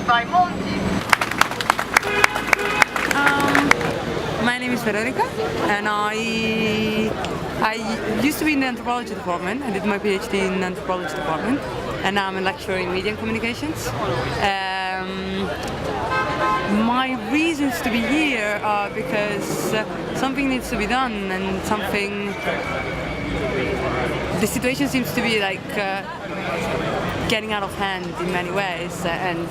My name is Veronica, and I used to be in the anthropology department. I did my PhD in the anthropology department, and now I'm a lecturer in media and communications. My reasons to be here are because something needs to be done, and the situation seems to be like getting out of hand in many ways, and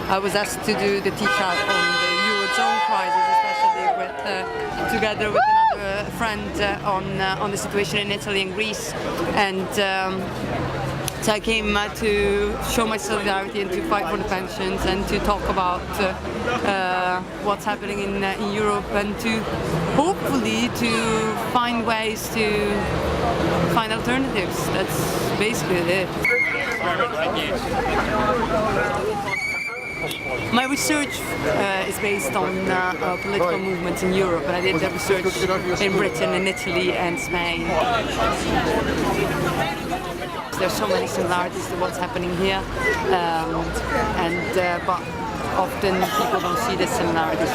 I was asked to do the teach-out on the Eurozone crisis, especially together with another friend on the situation in Italy and Greece, and so I came to show my solidarity and to fight for the pensions and to talk about what's happening in Europe, and to hopefully to find ways to find alternatives. That's basically it. My research is based on political movements in Europe, and I did the research in Britain, in Italy and Spain. There's so many similarities to what's happening here, but often people don't see the similarities.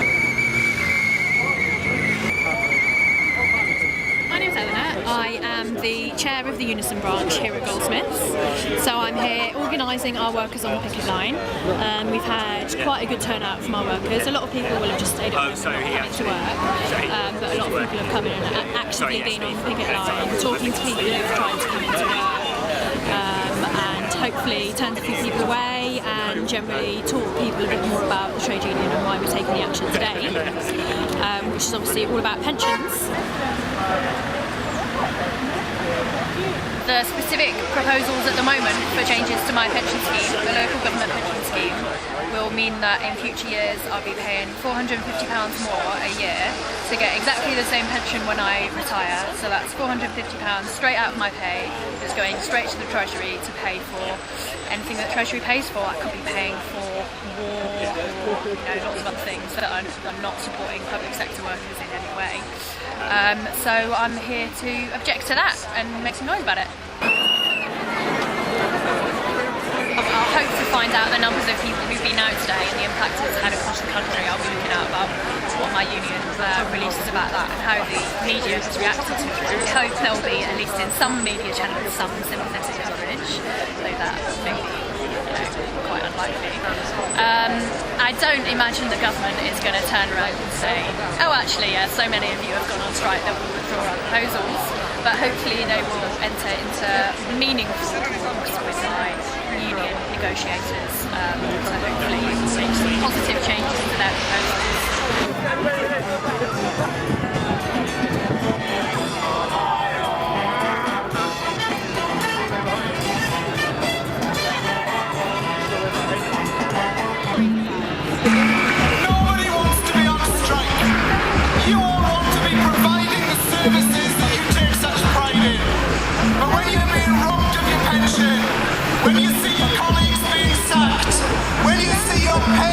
I am the chair of the Unison branch here at Goldsmiths, so I'm here organising our workers on the picket line. We've had quite a good turnout from our workers. A lot of people will have just stayed at home and not coming to work, but a lot of people have come in and actively been on the picket line, talking to people who've tried to come into work, and hopefully turned a few people away and generally taught people a bit more about the trade union and why we're taking the action today, which is obviously all about pensions. The specific proposals at the moment for changes to my pension scheme, the local government pension scheme, will mean that in future years I'll be paying £450 more a year to get exactly the same pension when I retire. So that's £450 straight out of my pay, that's going straight to the Treasury to pay for anything that Treasury pays for. I could be paying for war or lots of other things that I'm not supporting public sector workers in any way. So I'm here to object to that and make some noise about it. I'll hope to find out the numbers of people who've been out today and the impact it's had across the country. I'll be looking out about what my union releases about that and how the media has reacted to it. I hope there'll be, at least in some media channels, some sympathetic coverage, though that may be quite unlikely. I don't imagine the government is going to turn around and say, oh actually yeah, so many of you have gone on strike that we'll withdraw our proposals, but hopefully they will enter into meaningful talks with my union negotiators to hopefully make some positive changes to their proposals. Nobody wants to be on a strike. You all want to be providing the services that you take such pride in. But when you're being robbed of your pension, when you see your colleagues being sacked, when you see your pay